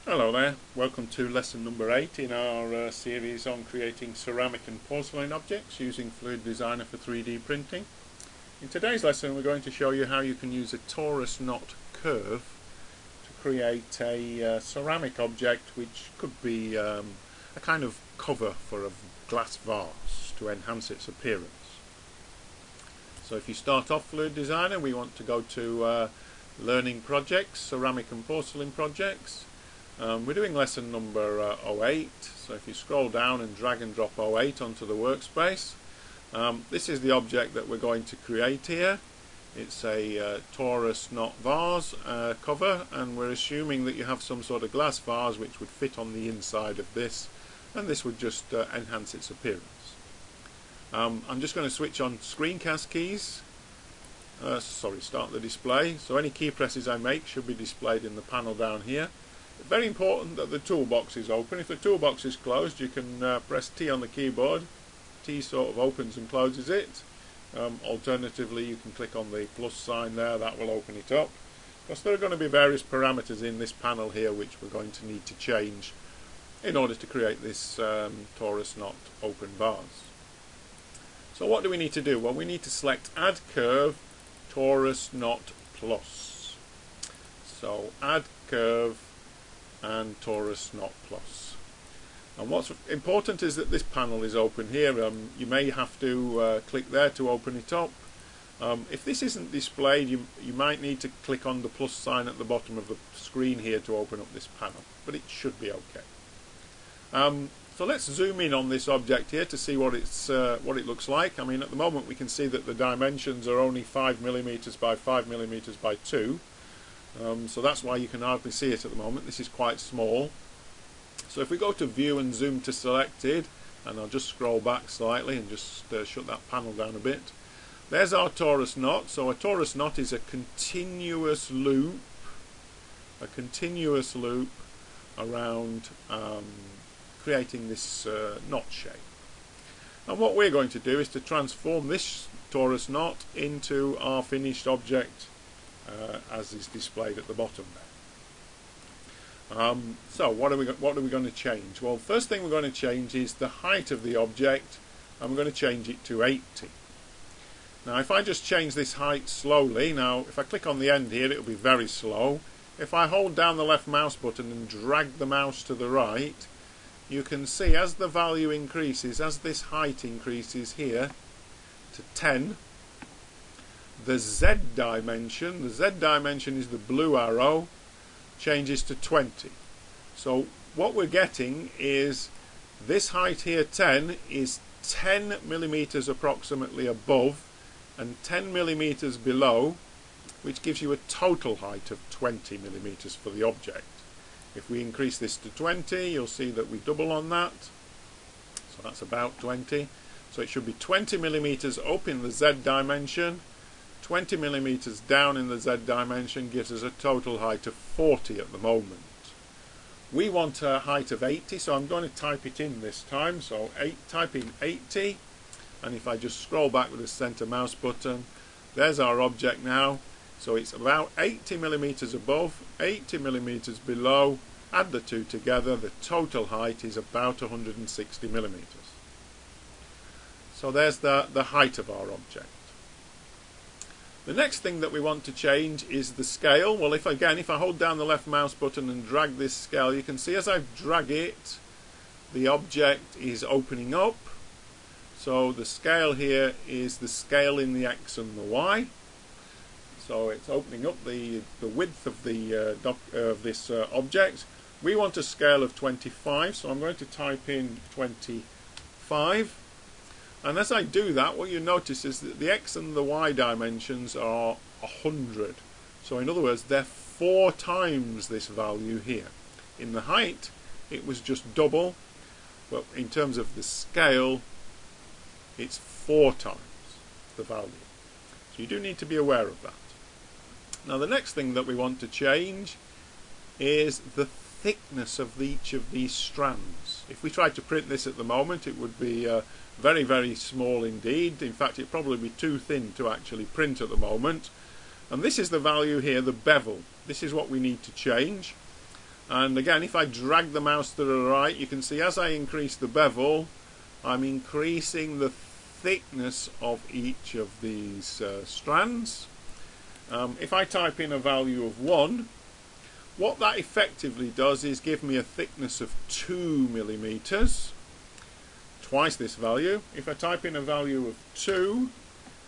Hello there, welcome to lesson number 8 in our series on creating ceramic and porcelain objects using FluidDesigner for 3D printing. In today's lesson we're going to show you how you can use a Torus Knot curve to create a ceramic object which could be a kind of cover for a glass vase to enhance its appearance. So if you start off FluidDesigner, we want to go to Learning Projects, Ceramic and Porcelain Projects. We're doing lesson number 08, so if you scroll down and drag and drop 08 onto the workspace, this is the object that we're going to create here. It's a Torus Knot vase cover, and we're assuming that you have some sort of glass vase which would fit on the inside of this, and this would just enhance its appearance. I'm just going to switch on screencast keys. Start the display. So any key presses I make should be displayed in the panel down here. Very important that the toolbox is open. If the toolbox is closed, you can press T on the keyboard. T sort of opens and closes it. Alternatively, you can click on the plus sign there, that will open it up. Because there are going to be various parameters in this panel here which we're going to need to change in order to create this Torus Knot open vase. So what do we need to do? Well, we need to select Add Curve, Torus Knot Plus. So Add Curve and Torus Knot Plus. And what's important is that this panel is open here. You may have to click there to open it up. If this isn't displayed, you might need to click on the plus sign at the bottom of the screen here to open up this panel, but it should be okay. So let's zoom in on this object here to see what it looks like. I mean, at the moment we can see that the dimensions are only 5mm by 5mm by 2. So that's why you can hardly see it at the moment. This is quite small. So if we go to View and Zoom to Selected, and I'll just scroll back slightly and just shut that panel down a bit. There's our Torus Knot. So a Torus Knot is a continuous loop around creating this knot shape. And what we're going to do is to transform this Torus Knot into our finished object as is displayed at the bottom there. So what are we going to change? Well, first thing we're going to change is the height of the object, and we're going to change it to 80. Now if I just change this height slowly, now if I click on the end here it will be very slow. If I hold down the left mouse button and drag the mouse to the right, you can see as the value increases, as this height increases here to 10, the Z dimension is the blue arrow, changes to 20. So what we're getting is this height here, 10, is 10mm approximately above and 10mm below, which gives you a total height of 20mm for the object. If we increase this to 20, you'll see that we double on that. So that's about 20. So it should be 20mm up in the Z dimension. 20mm down in the Z dimension gives us a total height of 40 at the moment. We want a height of 80, so I'm going to type it in this time. So type in 80, and if I just scroll back with the center mouse button, there's our object now. So it's about 80mm above, 80mm below. Add the two together, the total height is about 160mm. So there's the height of our object. The next thing that we want to change is the scale. Well, if I hold down the left mouse button and drag this scale, you can see as I drag it, the object is opening up. So the scale here is the scale in the X and the Y. So it's opening up the width of this object. We want a scale of 25, so I'm going to type in 25. And as I do that, what you notice is that the X and the Y dimensions are 100. So in other words, they're 4 times this value here. In the height, it was just double, but in terms of the scale, it's 4 times the value. So you do need to be aware of that. Now the next thing that we want to change is the thickness of each of these strands. If we tried to print this at the moment, it would be very, very small indeed. In fact, it'd probably be too thin to actually print at the moment. And this is the value here, the bevel. This is what we need to change. And again, if I drag the mouse to the right, you can see as I increase the bevel, I'm increasing the thickness of each of these strands. If I type in a value of 1, what that effectively does is give me a thickness of 2 millimeters, twice this value. If I type in a value of 2,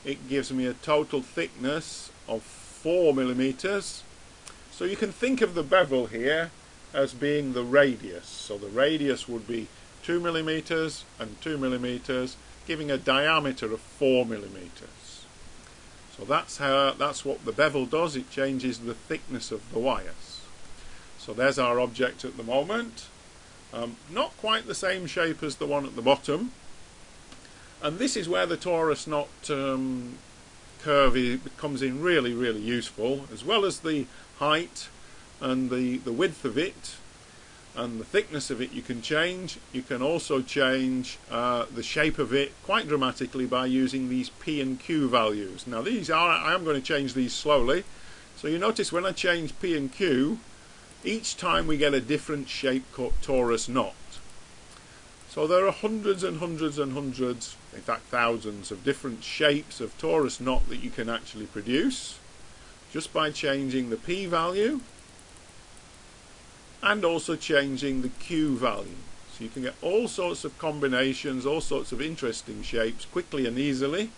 it gives me a total thickness of 4 millimeters. So you can think of the bevel here as being the radius. So the radius would be 2 millimeters and 2 millimeters, giving a diameter of 4 millimeters. So that's what the bevel does. It changes the thickness of the wires. So there's our object at the moment. Not quite the same shape as the one at the bottom. And this is where the Torus Knot curve comes in really, really useful, as well as the height and the width of it and the thickness of it you can change. You can also change the shape of it quite dramatically by using these P and Q values. Now I am going to change these slowly. So you notice when I change P and Q, each time we get a different shape Torus Knot. So there are hundreds and hundreds and hundreds, in fact thousands, of different shapes of Torus Knot that you can actually produce just by changing the P value and also changing the Q value. So you can get all sorts of combinations, all sorts of interesting shapes quickly and easily.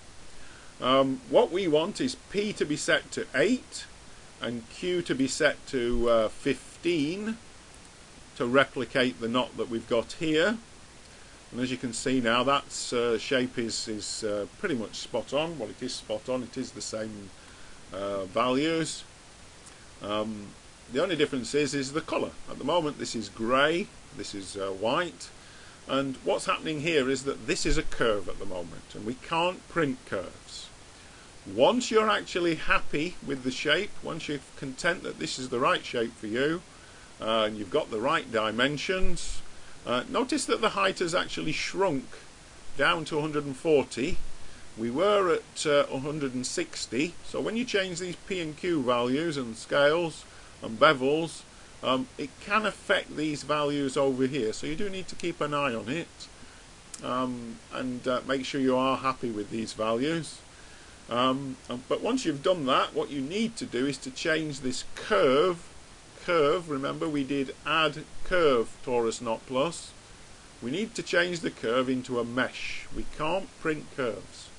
What we want is P to be set to 8 and Q to be set to 15 to replicate the knot that we've got here. And as you can see now, that shape is pretty much spot on. Well, it is spot on. It is the same values. The only difference is the colour. At the moment this is grey, this is white, and what's happening here is that this is a curve at the moment and we can't print curves. Once you're actually happy with the shape, once you're content that this is the right shape for you and you've got the right dimensions, notice that the height has actually shrunk down to 140. We were at 160, so when you change these P and Q values and scales and bevels, it can affect these values over here, so you do need to keep an eye on it and make sure you are happy with these values. But once you've done that, what you need to do is to change this curve. Remember we did add curve Torus Knot plus. We need to change the curve into a mesh. We can't print curves.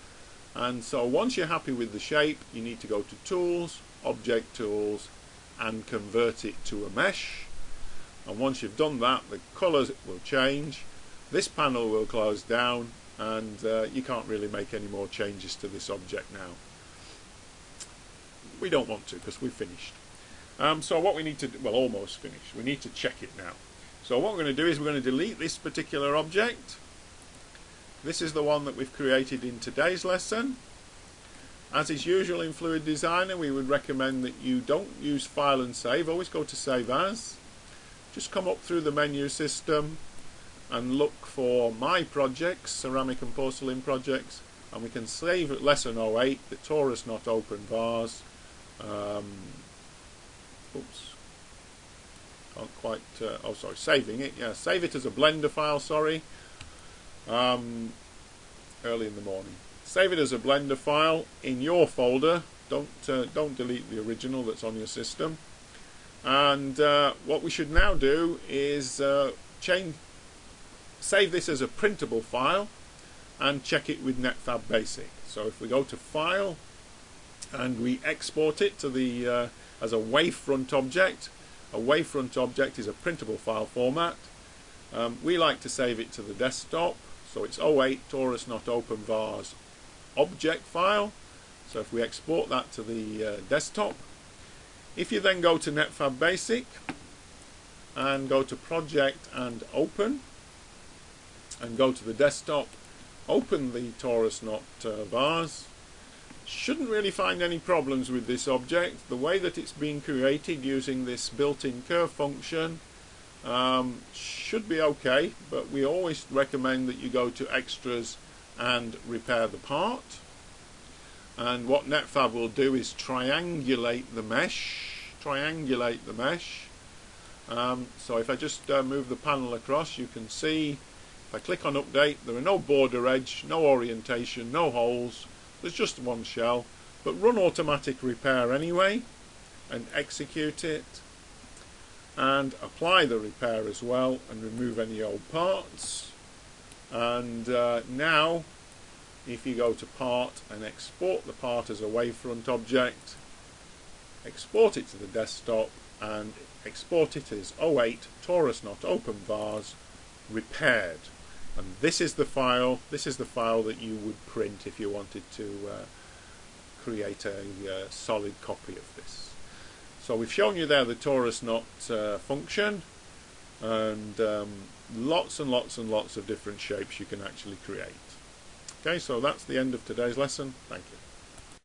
And so once you're happy with the shape, you need to go to Tools, Object Tools, and convert it to a mesh. And once you've done that, the colours will change, this panel will close down, and you can't really make any more changes to this object now. We don't want to because we've finished. So what we need to do, well, almost finished, we need to check it now. So what we're going to do is we're going to delete this particular object. This is the one that we've created in today's lesson. As is usual in FluidDesigner, we would recommend that you don't use File and Save. Always go to Save As. Just come up through the menu system and look for My Projects, Ceramic and Porcelain Projects, and we can save at Lesson 08, the Torus Knot Open Vase. Oops. Can't quite, oh sorry, saving it. Yeah, save it as a Blender file, sorry. Early in the morning. Save it as a Blender file in your folder. Don't delete the original that's on your system. And what we should now do is save this as a printable file and check it with NetFab Basic. So if we go to File and we export it to the as a wavefront object. A wavefront object is a printable file format. We like to save it to the desktop. So it's 08 Torus Knot Open Vase object file. So if we export that to the desktop, if you then go to NetFab Basic and go to Project and Open and go to the desktop, open the Torus Knot vase, shouldn't really find any problems with this object. The way that it's been created using this built-in curve function should be okay, but we always recommend that you go to Extras and Repair the Part. And what NetFab will do is triangulate the mesh, So if I just move the panel across, you can see if I click on update, there are no border edge, no orientation, no holes, there's just one shell. But run automatic repair anyway and execute it and apply the repair as well and remove any old parts. And now if you go to part and export the part as a wavefront object, export it to the desktop and export it as 08 Torus Knot open vase repaired. And this is the file that you would print if you wanted to create a solid copy of this. So we've shown you there the Torus Knot function, and lots and lots and lots of different shapes you can actually create. Okay, so that's the end of today's lesson. Thank you.